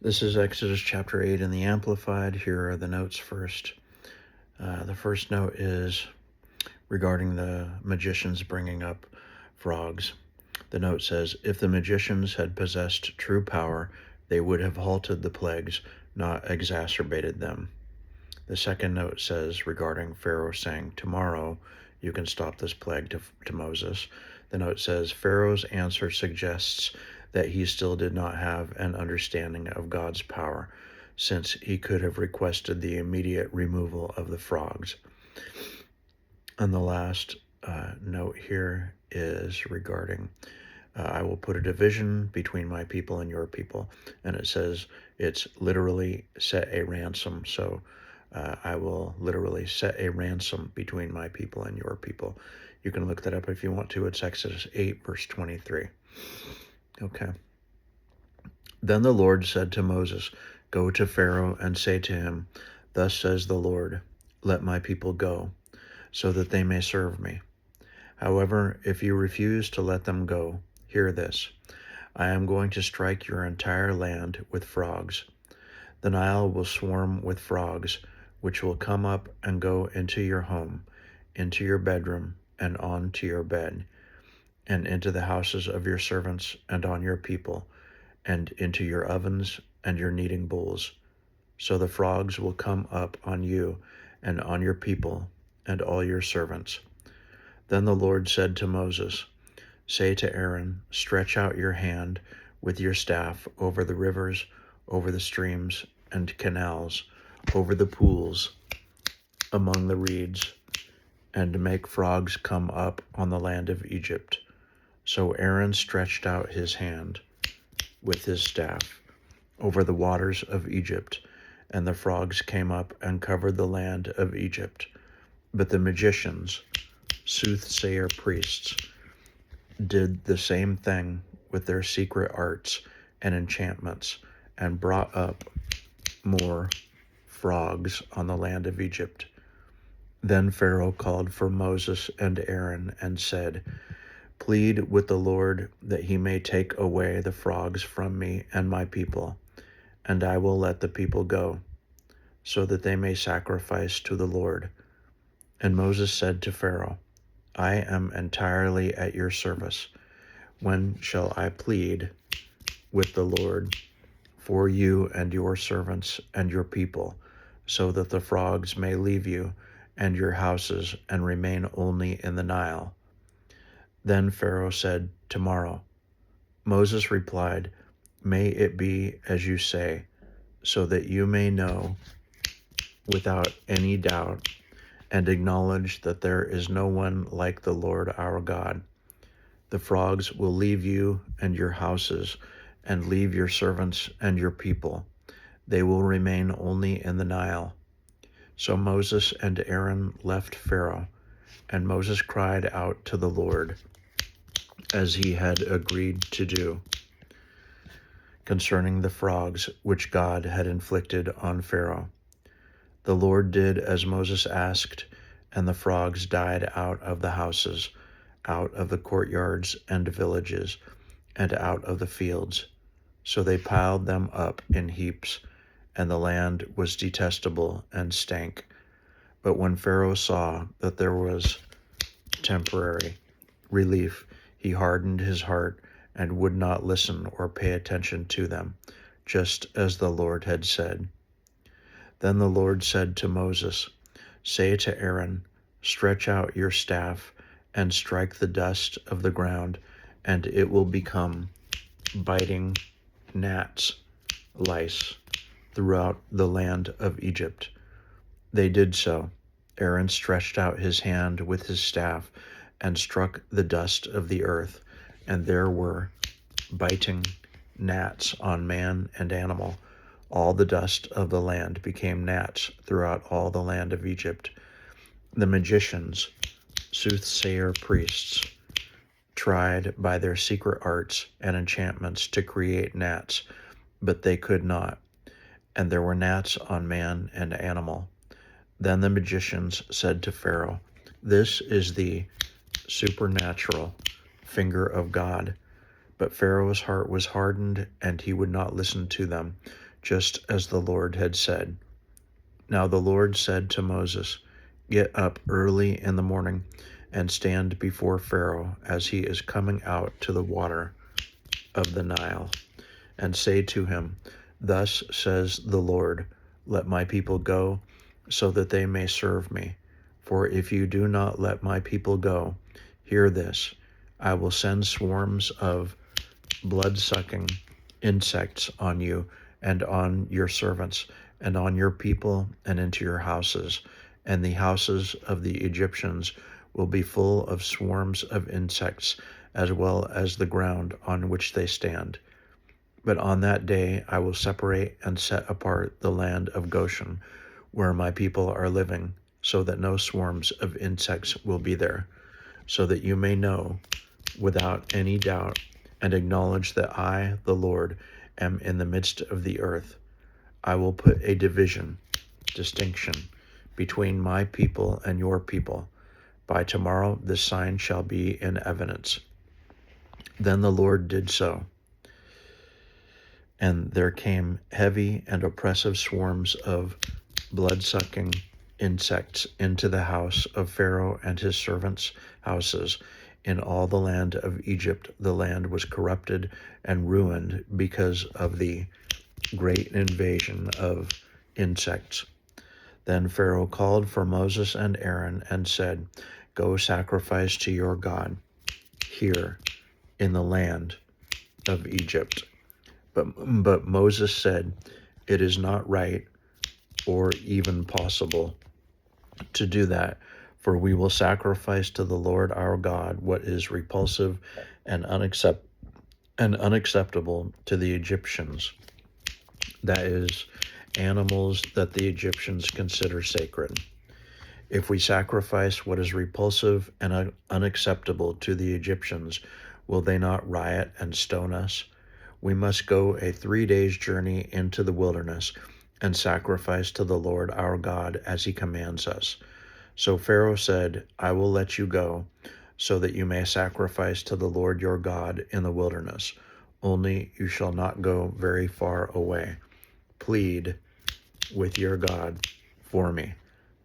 This is Exodus chapter 8 in the Amplified. Here are the notes first. The first note is regarding the magicians bringing up frogs. The note says, if the magicians had possessed true power, they would have halted the plagues, not exacerbated them. The second note says regarding Pharaoh saying, tomorrow you can stop this plague to Moses. The note says, Pharaoh's answer suggests that he still did not have an understanding of God's power, since he could have requested the immediate removal of the frogs. And the last note here is regarding I will put a division between my people and your people. And it says it's literally set a ransom. So I will literally set a ransom between my people and your people. You can look that up if you want to. It's Exodus 8, verse 23. Okay. Then the Lord said to Moses, go to Pharaoh and say to him, thus says the Lord, let my people go, so that they may serve me. However, if you refuse to let them go, hear this. I am going to strike your entire land with frogs. The Nile will swarm with frogs, which will come up and go into your home, into your bedroom, and on to your bed, and into the houses of your servants and on your people, and into your ovens and your kneading bowls. So the frogs will come up on you and on your people and all your servants. Then the Lord said to Moses, say to Aaron, stretch out your hand with your staff over the rivers, over the streams and canals, over the pools, among the reeds, and make frogs come up on the land of Egypt. So Aaron stretched out his hand with his staff over the waters of Egypt, and the frogs came up and covered the land of Egypt. But the magicians, soothsayer priests, did the same thing with their secret arts and enchantments, and brought up more frogs on the land of Egypt. Then Pharaoh called for Moses and Aaron and said, plead with the Lord that he may take away the frogs from me and my people, and I will let the people go, so that they may sacrifice to the Lord. And Moses said to Pharaoh, I am entirely at your service. When shall I plead with the Lord for you and your servants and your people, so that the frogs may leave you and your houses and remain only in the Nile? Then Pharaoh said, tomorrow. Moses replied, may it be as you say, so that you may know without any doubt and acknowledge that there is no one like the Lord our God. The frogs will leave you and your houses and leave your servants and your people. They will remain only in the Nile. So Moses and Aaron left Pharaoh, and Moses cried out to the Lord, as he had agreed to do, concerning the frogs which God had inflicted on Pharaoh. The Lord did as Moses asked, and the frogs died out of the houses, out of the courtyards and villages, and out of the fields. So they piled them up in heaps, and the land was detestable and stank. But when Pharaoh saw that there was temporary relief, he hardened his heart and would not listen or pay attention to them, just as the Lord had said. Then the Lord said to Moses, say to Aaron, stretch out your staff and strike the dust of the ground, and it will become biting gnats, lice, throughout the land of Egypt. They did so. Aaron stretched out his hand with his staff and struck the dust of the earth, and there were biting gnats on man and animal. All the dust of the land became gnats throughout all the land of Egypt. The magicians, soothsayer priests, tried by their secret arts and enchantments to create gnats, but they could not, and there were gnats on man and animal. Then the magicians said to Pharaoh, this is the supernatural finger of God. But Pharaoh's heart was hardened, and he would not listen to them, just as the Lord had said. Now the Lord said to Moses, "Get up early in the morning and stand before Pharaoh as he is coming out to the water of the Nile, and say to him, 'Thus says the Lord, let my people go, so that they may serve me. For if you do not let my people go, hear this, I will send swarms of blood-sucking insects on you and on your servants and on your people and into your houses, and the houses of the Egyptians will be full of swarms of insects, as well as the ground on which they stand. But on that day I will separate and set apart the land of Goshen, where my people are living, so that no swarms of insects will be there, so that you may know without any doubt and acknowledge that I, the Lord, am in the midst of the earth. I will put a distinction between my people and your people. By tomorrow this sign shall be in evidence." Then the Lord did so, and there came heavy and oppressive swarms of blood-sucking insects into the house of Pharaoh and his servants' houses. In all the land of Egypt, the land was corrupted and ruined because of the great invasion of insects. Then Pharaoh called for Moses and Aaron and said, "Go sacrifice to your God here in the land of Egypt." But Moses said, "It is not right or even possible to do that, for we will sacrifice to the Lord our God what is repulsive and unacceptable to the Egyptians, that is, animals that the Egyptians consider sacred. If we sacrifice what is repulsive and unacceptable to the Egyptians, will they not riot and stone us? We must go a 3 days' journey into the wilderness and sacrifice to the Lord our God as he commands us." So Pharaoh said, "I will let you go, so that you may sacrifice to the Lord your God in the wilderness. Only you shall not go very far away. Plead with your God for me."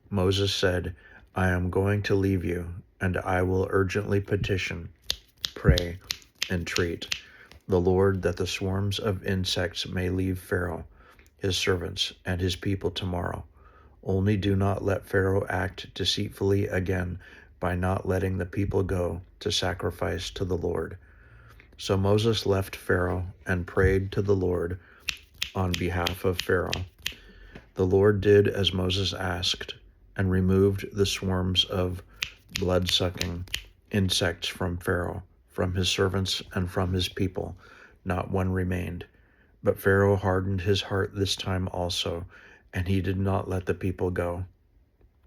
Moses said, "I am going to leave you, and I will urgently petition, pray, entreat the Lord that the swarms of insects may leave Pharaoh, his servants, and his people tomorrow. Only do not let Pharaoh act deceitfully again by not letting the people go to sacrifice to the Lord." So Moses left Pharaoh and prayed to the Lord on behalf of Pharaoh. The Lord did as Moses asked and removed the swarms of blood-sucking insects from Pharaoh, from his servants, and from his people. Not one remained. But Pharaoh hardened his heart this time also, and he did not let the people go.